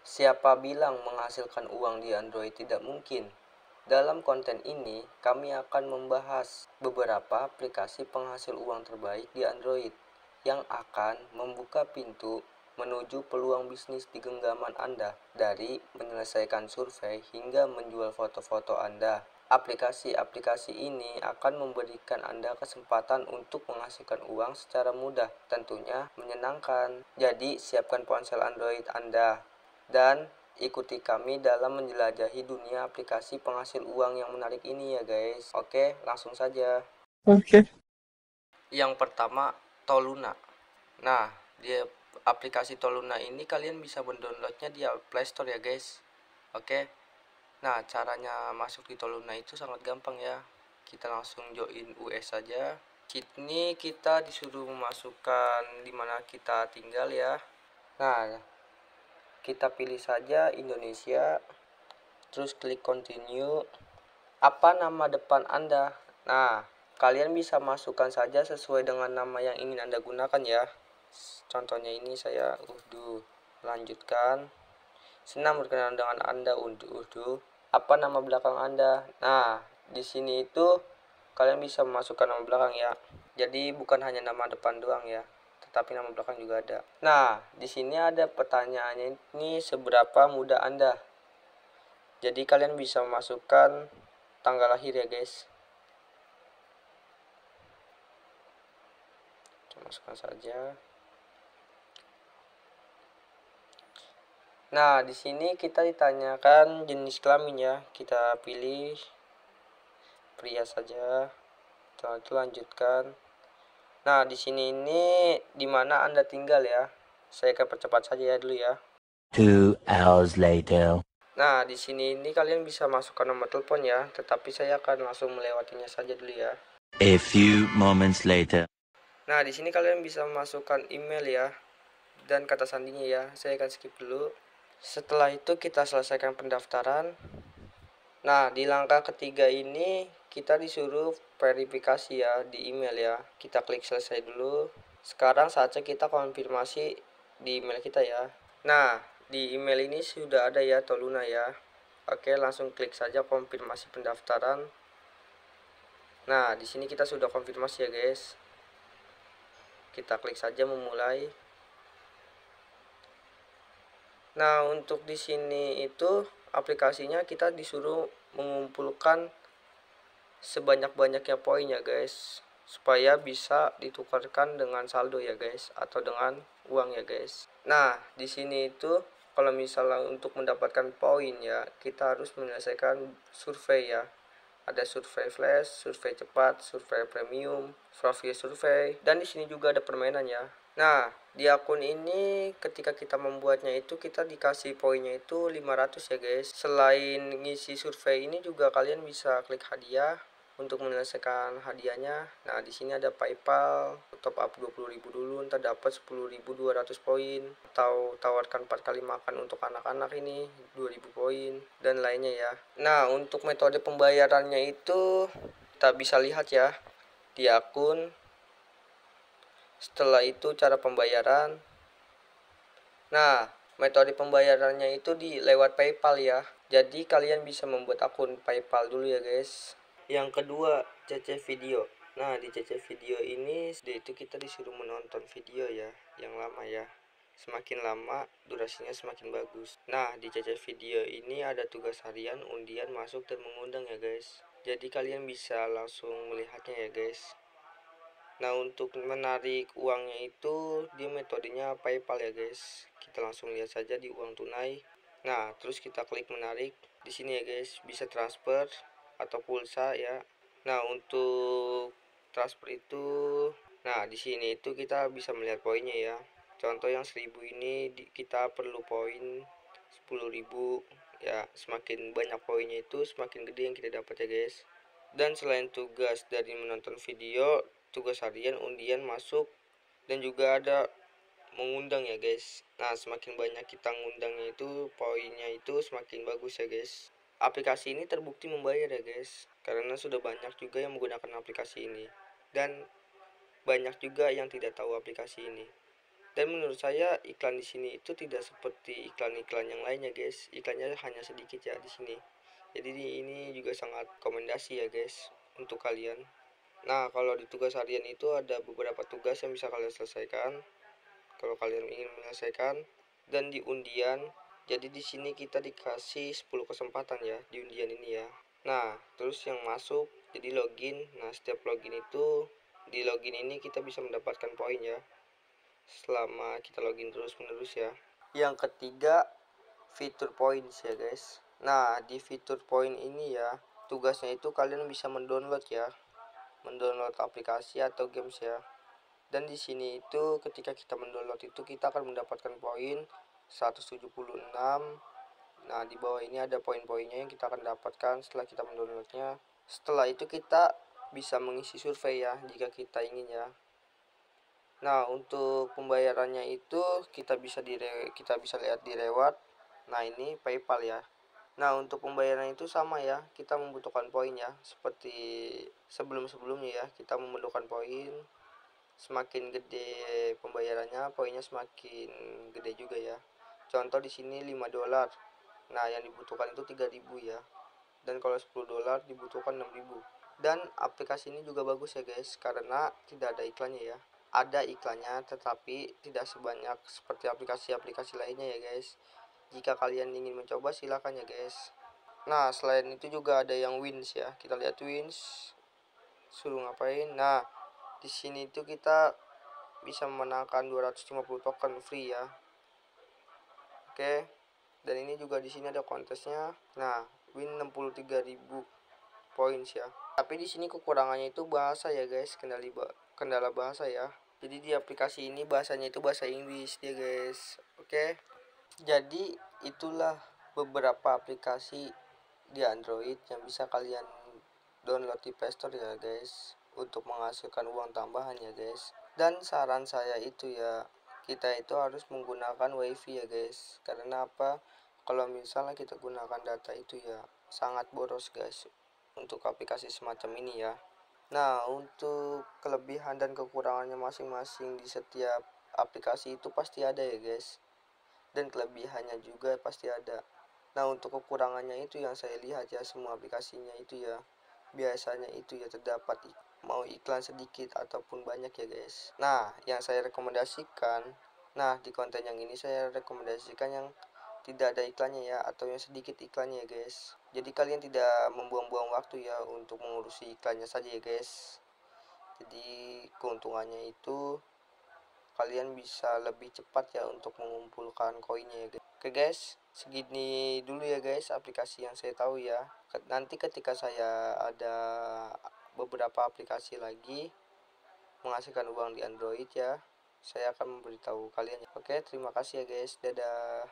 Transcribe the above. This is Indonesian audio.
Siapa bilang menghasilkan uang di Android tidak mungkin? Dalam konten ini, kami akan membahas beberapa aplikasi penghasil uang terbaik di Android yang akan membuka pintu menuju peluang bisnis di genggaman Anda, dari menyelesaikan survei hingga menjual foto-foto Anda. Aplikasi-aplikasi ini akan memberikan Anda kesempatan untuk menghasilkan uang secara mudah, tentunya menyenangkan. Jadi, siapkan ponsel Android Anda dan ikuti kami dalam menjelajahi dunia aplikasi penghasil uang yang menarik ini ya guys. Oke, langsung saja. Oke. Yang pertama, Toluna. Nah, di aplikasi Toluna ini kalian bisa mendownloadnya di Play Store ya guys. Oke. Nah, caranya masuk di Toluna itu sangat gampang ya. Kita langsung join US saja. Ini kita disuruh memasukkan di mana kita tinggal ya. Nah, kita pilih saja Indonesia. Terus klik continue. Apa nama depan Anda? Nah, kalian bisa masukkan saja sesuai dengan nama yang ingin Anda gunakan ya. Contohnya ini saya Uhdu. Lanjutkan. Senang berkenalan dengan Anda Uhdu. Apa nama belakang Anda? Nah, di sini itu kalian bisa memasukkan nama belakang ya. Jadi bukan hanya nama depan doang ya, tetapi nama belakang juga ada. Nah, di sini ada pertanyaannya, ini seberapa muda Anda? Jadi kalian bisa memasukkan tanggal lahir ya guys. Kita masukkan saja. Nah, di sini kita ditanyakan jenis kelamin ya. Kita pilih pria saja. Setelah itu lanjutkan. Nah, di sini ini di mana Anda tinggal ya. Saya akan percepat saja ya dulu ya. 2 hours later. Nah, di sini ini kalian bisa masukkan nomor telepon ya, tetapi saya akan langsung melewatinya saja dulu ya. A few moments later. Nah, di sini kalian bisa memasukkan email ya dan kata sandinya ya. Saya akan skip dulu. Setelah itu kita selesaikan pendaftaran. Nah, di langkah ketiga ini kita disuruh verifikasi ya di email ya. Kita klik selesai dulu. Sekarang saatnya kita konfirmasi di email kita ya. Nah, di email ini sudah ada ya Toluna ya. Oke, langsung klik saja konfirmasi pendaftaran. Nah, di sini kita sudah konfirmasi ya guys. Kita klik saja memulai. Nah, untuk di sini itu aplikasinya kita disuruh mengumpulkan sebanyak-banyaknya poin ya guys, supaya bisa ditukarkan dengan saldo ya guys, atau dengan uang ya guys. Nah, di sini itu kalau misalnya untuk mendapatkan poin ya, kita harus menyelesaikan survei ya. Ada survei flash, survei cepat, survei premium, profil survei, dan di sini juga ada permainan ya. Nah, di akun ini ketika kita membuatnya itu kita dikasih poinnya itu 500 ya guys. Selain ngisi survei ini juga kalian bisa klik hadiah untuk menyelesaikan hadiahnya. Nah, di sini ada PayPal, top up 20.000 dulu, ntar dapat 10.200 poin, atau tawarkan 4 kali makan untuk anak-anak ini 2.000 poin dan lainnya ya. Nah, untuk metode pembayarannya itu kita bisa lihat ya di akun. Setelah itu cara pembayaran. Nah, metode pembayarannya itu di lewat PayPal ya. Jadi kalian bisa membuat akun PayPal dulu ya guys. Yang kedua, CC video. Nah, di CC video ini itu kita disuruh menonton video ya, yang lama ya. Semakin lama durasinya semakin bagus. Nah, di CC video ini ada tugas harian, undian, masuk dan mengundang ya guys. Jadi kalian bisa langsung melihatnya ya guys. Nah, untuk menarik uangnya itu dia metodenya PayPal ya guys. Kita langsung lihat saja di uang tunai. Nah, terus kita klik menarik di sini ya guys, bisa transfer atau pulsa ya. Nah, untuk transfer itu, nah di sini itu kita bisa melihat poinnya ya. Contoh yang 1000 ini kita perlu poin 10.000 ya. Semakin banyak poinnya itu semakin gede yang kita dapat ya guys. Dan selain tugas dari menonton video, tugas harian, undian, masuk, dan juga ada mengundang ya guys. Nah, semakin banyak kita ngundangnya itu poinnya itu semakin bagus ya guys. Aplikasi ini terbukti membayar ya guys, karena sudah banyak juga yang menggunakan aplikasi ini, dan banyak juga yang tidak tahu aplikasi ini. Dan menurut saya iklan di sini itu tidak seperti iklan-iklan yang lainnya guys. Iklannya hanya sedikit ya di sini. Jadi ini juga sangat rekomendasi ya guys untuk kalian. Nah, kalau di tugas harian itu ada beberapa tugas yang bisa kalian selesaikan kalau kalian ingin menyelesaikan, dan di undian. Jadi di sini kita dikasih 10 kesempatan ya di undian ini ya. Nah, terus yang masuk jadi login. Nah, setiap login itu di login ini kita bisa mendapatkan poin ya. Selama kita login terus-menerus ya. Yang ketiga, fitur points ya guys. Nah, di fitur point ini ya, tugasnya itu kalian bisa mendownload ya. Mendownload aplikasi atau games ya. Dan di sini itu ketika kita mendownload itu kita akan mendapatkan poin 176. Nah, di bawah ini ada poin-poinnya yang kita akan dapatkan setelah kita mendownloadnya. Setelah itu kita bisa mengisi survei ya jika kita ingin ya. Nah, untuk pembayarannya itu kita bisa lihat di reward. Nah, ini PayPal ya. Nah, untuk pembayaran itu sama ya, kita membutuhkan poin ya, seperti sebelum-sebelumnya ya, kita memerlukan poin. Semakin gede pembayarannya, poinnya semakin gede juga ya. Contoh di sini $5. Nah, yang dibutuhkan itu 3.000 ya. Dan kalau $10 dibutuhkan 6.000. Dan aplikasi ini juga bagus ya guys, karena tidak ada iklannya ya. Ada iklannya tetapi tidak sebanyak seperti aplikasi-aplikasi lainnya ya guys. Jika kalian ingin mencoba silakan ya guys. Nah, selain itu juga ada yang wins ya. Kita lihat wins. Suruh ngapain? Nah, di sini itu kita bisa memenangkan 250 token free ya. Oke. Dan ini juga di sini ada kontesnya. Nah, win 63.000 points ya. Tapi di sini kekurangannya itu bahasa ya guys, kendala bahasa ya. Jadi di aplikasi ini bahasanya itu bahasa Inggris dia guys. Oke. Jadi itulah beberapa aplikasi di Android yang bisa kalian download di Play Store ya guys, untuk menghasilkan uang tambahan ya guys. Dan saran saya itu ya, kita itu harus menggunakan wifi ya guys. Karena apa? Kalau misalnya kita gunakan data itu ya sangat boros guys untuk aplikasi semacam ini ya. Nah, untuk kelebihan dan kekurangannya masing-masing di setiap aplikasi itu pasti ada ya guys. Dan kelebihannya juga pasti ada. Nah, untuk kekurangannya itu yang saya lihat ya, semua aplikasinya itu ya biasanya itu ya terdapat mau iklan sedikit ataupun banyak ya guys. Nah, yang saya rekomendasikan, nah di konten yang ini saya rekomendasikan yang tidak ada iklannya ya, atau yang sedikit iklannya ya guys. Jadi kalian tidak membuang-buang waktu ya untuk mengurusi iklannya saja ya guys. Jadi keuntungannya itu kalian bisa lebih cepat ya untuk mengumpulkan koinnya ya guys. Oke guys, segini dulu ya guys aplikasi yang saya tahu ya. Nanti ketika saya ada beberapa aplikasi lagi menghasilkan uang di Android ya, saya akan memberitahu kalian ya. Oke, terima kasih ya guys. Dadah.